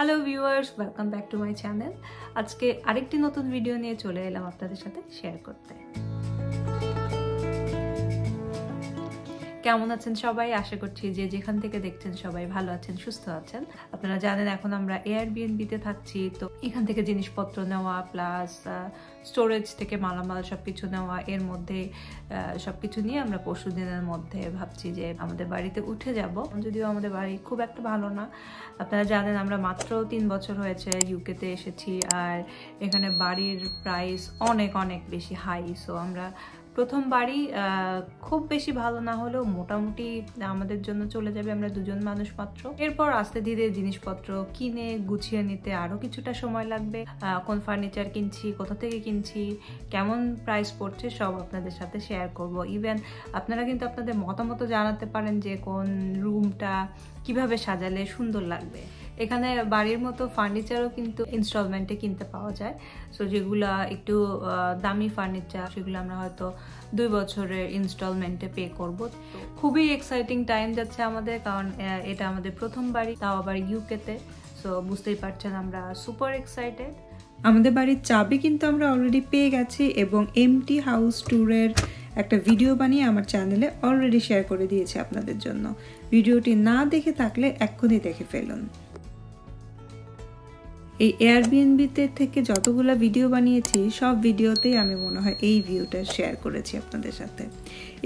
Hello viewers, welcome back to my channel. আজকে আরেকটি নতুন ভিডিও নিয়ে চলে এলাম আপনাদের সাথে শেয়ার করতে। কেমন আছেন সবাই? আশা করছি যে যেখান থেকে দেখছেন সবাই ভালো আছেন, সুস্থ আছেন। আপনারা জানেন এখন আমরা এয়ারবিএনবিতে থাকছি, তো এখান থেকে জিনিসপত্র নেওয়া প্লাস স্টোরেজ থেকে মালামাল সবকিছু নেওয়া, এর মধ্যে সবকিছু নিয়ে আমরা পরশু দিনের মধ্যে ভাবছি যে আমাদের বাড়িতে উঠে যাব। যদিও আমাদের বাড়ি খুব একটা ভালো না, আপনারা জানেন আমরা মাত্র 3 বছর হয়েছে ইউকেতে এসেছি, আর এখানে বাড়ির প্রাইস অনেক অনেক বেশি হাই। সো আমরা প্রথম বাড়ি খুব বেশি ভালো না হলেও মোটামুটি আমাদের জন্য চলে যাবে, আমরা দুজন মানুষ মাত্র। এরপর আস্তে ধীরে জিনিসপত্র কিনে গুছিয়ে নিতে আরো কিছুটা সময় লাগবে। কোন ফার্নিচার কিনছি, কোথা থেকে কিনছি, কেমন প্রাইস পড়ছে সব আপনাদের সাথে শেয়ার করব। ইভেন আপনারা কিন্তু আপনাদের মতামত জানাতে পারেন যে কোন রুমটা কিভাবে সাজালে সুন্দর লাগবে। এখানে বাড়ির মতো ফার্নিচারও কিন্তু ইনস্টলমেন্টে কিনতে পাওয়া যায়। সো যেগুলা একটু দামি ফার্নিচার সেগুলো আমরা হয়তো 2 বছরের ইনস্টলমেন্টে পে করব। খুবই এক্সাইটিং টাইম যাচ্ছে আমাদের, কারণ এটা আমাদের প্রথম বাড়ি, তাও আবার ইউকেতে। সো বুঝতেই পারছেন আমরা সুপার এক্সাইটেড। আমাদের বাড়ির চাবি কিন্তু আমরা অলরেডি পেয়ে গেছি এবং এমটি হাউস ট্যুরের একটা ভিডিও বানিয়ে আমার চ্যানেলে অলরেডি শেয়ার করে দিয়েছি আপনাদের জন্য। ভিডিওটি না দেখে থাকলে এক্ষুনি দেখে ফেলুন। এই এয়ারবিএনবিতে থেকে যতগুলো ভিডিও বানিয়েছি সব ভিডিওতেই আমি মনে হয় এই ভিউটা শেয়ার করেছি আপনাদের সাথে।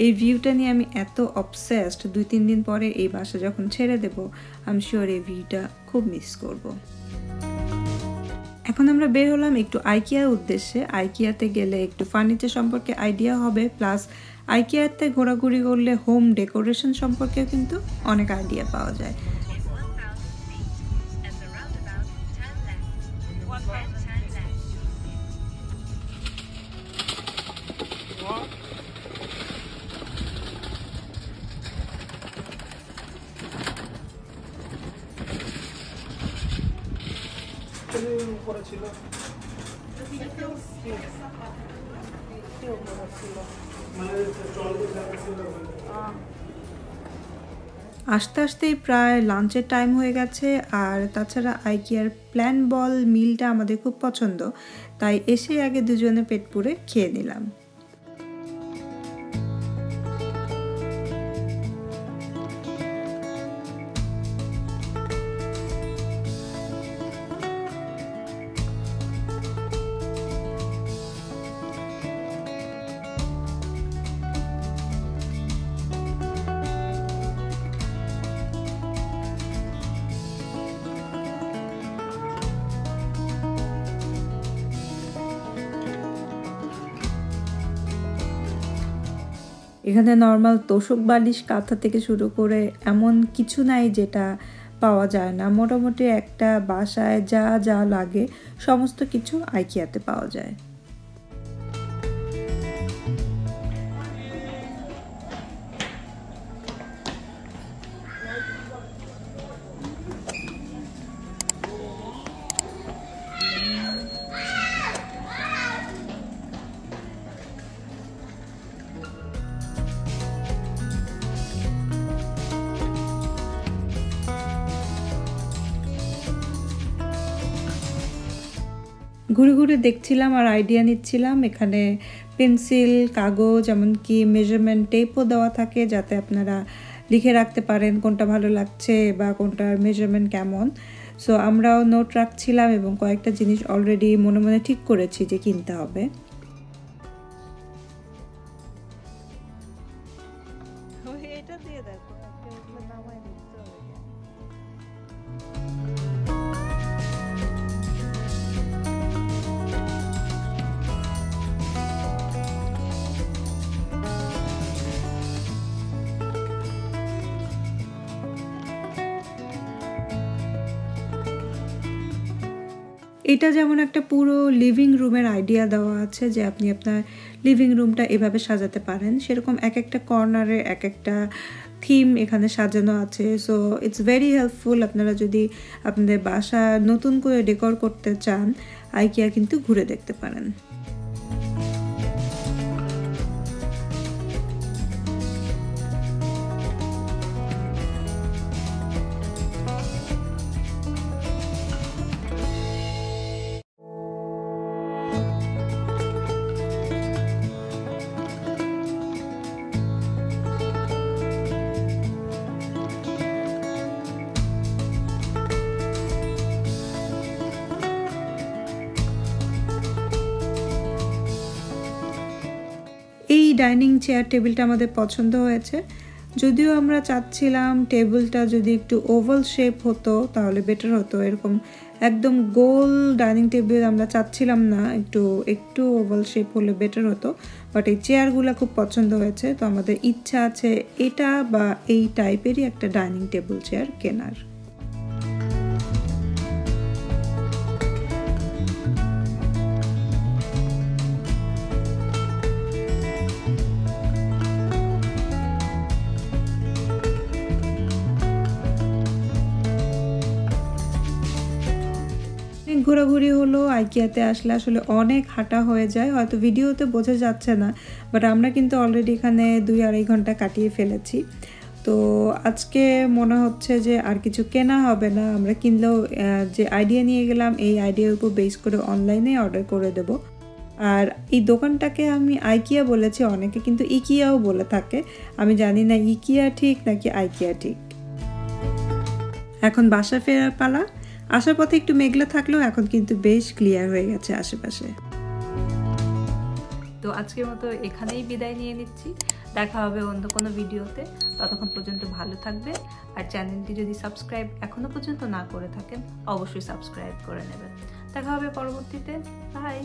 এই ভিউটা নিয়ে আমি এত অবসেসড, 2-3 দিন পরে এই বাসা যখন ছেড়ে দেব আমি শিওর এই ভিউটা খুব মিস করব। এখন আমরা বের হলাম একটু আইকিয়ার উদ্দেশ্যে। আইকিয়াতে গেলে একটু ফার্নিচার সম্পর্কে আইডিয়া হবে, প্লাস আইকিয়াতে ঘোরাঘুরি করলে হোম ডেকোরেশন সম্পর্কেও কিন্তু অনেক আইডিয়া পাওয়া যায়। আস্তে আস্তেই প্রায় লাঞ্চের টাইম হয়ে গেছে, আর তাছাড়া আইকিয়ার প্ল্যান বল মিলটা আমাদের খুব পছন্দ, তাই এসে আগে দুজনে পেট পুরে খেয়ে নিলাম। এখানে নর্মাল তোষক বালিশ কাঁথা থেকে শুরু করে এমন কিছু নাই যেটা পাওয়া যায় না। মোটামুটি একটা বাসায় যা যা লাগে সমস্ত কিছু আইকিয়াতে পাওয়া যায়। ঘুরে ঘুরে দেখছিলাম আর আইডিয়া নিচ্ছিলাম। এখানে পেন্সিল, কাগজ, এমনকি মেজারমেন্ট টেপও দেওয়া থাকে যাতে আপনারা লিখে রাখতে পারেন কোনটা ভালো লাগছে বা কোনটার মেজারমেন্ট কেমন। সো আমরাও নোট রাখছিলাম এবং কয়েকটা জিনিস অলরেডি মনে মনে ঠিক করেছি যে কিনতে হবে। এটা যেমন একটা পুরো লিভিং রুমের আইডিয়া দেওয়া আছে যে আপনি আপনার লিভিং রুমটা এভাবে সাজাতে পারেন, সেরকম এক একটা কর্নারে এক একটা থিম এখানে সাজানো আছে। So it's very helpful. আপনারা যদি আপনাদের বাসা নতুন করে ডেকোর করতে চান, আইকিয়া কিন্তু ঘুরে দেখতে পারেন। ডাইনিং চেয়ার টেবিলটা আমাদের পছন্দ হয়েছে। যদিও আমরা চাচ্ছিলাম টেবিলটা যদি একটু ওভাল শেপ হতো তাহলে বেটার হতো, এরকম একদম গোল ডাইনিং টেবিল আমরা চাচ্ছিলাম না, একটু ওভাল শেপ হলে বেটার হতো। বাট এই চেয়ারগুলো খুব পছন্দ হয়েছে, তো আমাদের ইচ্ছা আছে এটা বা এই টাইপেরই একটা ডাইনিং টেবিল চেয়ার কেনার। ঘোরাঘুরি হলো, আইকিয়াতে আসলে আসলে অনেক হাঁটা হয়ে যায়, হয়তো ভিডিওতে বোঝা যাচ্ছে না, বাট আমরা কিন্তু অলরেডি এখানে 2-2.5 ঘন্টা কাটিয়ে ফেলেছি। তো আজকে মনে হচ্ছে যে আর কিছু কেনা হবে না, আমরা কিনলেও যে আইডিয়া নিয়ে গেলাম এই আইডিয়ার উপর বেস করে অনলাইনে অর্ডার করে দেব। আর এই দোকানটাকে আমি আইকিয়া বলেছি, অনেকে কিন্তু ইকিয়াও বলে থাকে, আমি জানি না ইকিয়া ঠিক নাকি আইকিয়া ঠিক। এখন বাসা ফেরার পালা। আসার পথে একটু মেঘলা থাকলেও এখন কিন্তু বেশ ক্লিয়ার হয়ে গেছে আশেপাশে। তো আজকের মতো এখানেই বিদায় নিয়ে নিচ্ছি, দেখা হবে অন্য কোনো ভিডিওতে। ততক্ষণ পর্যন্ত ভালো থাকবে, আর চ্যানেলটি যদি সাবস্ক্রাইব এখনো পর্যন্ত না করে থাকেন অবশ্যই সাবস্ক্রাইব করে নেবেন। দেখা হবে পরবর্তীতে। বাই।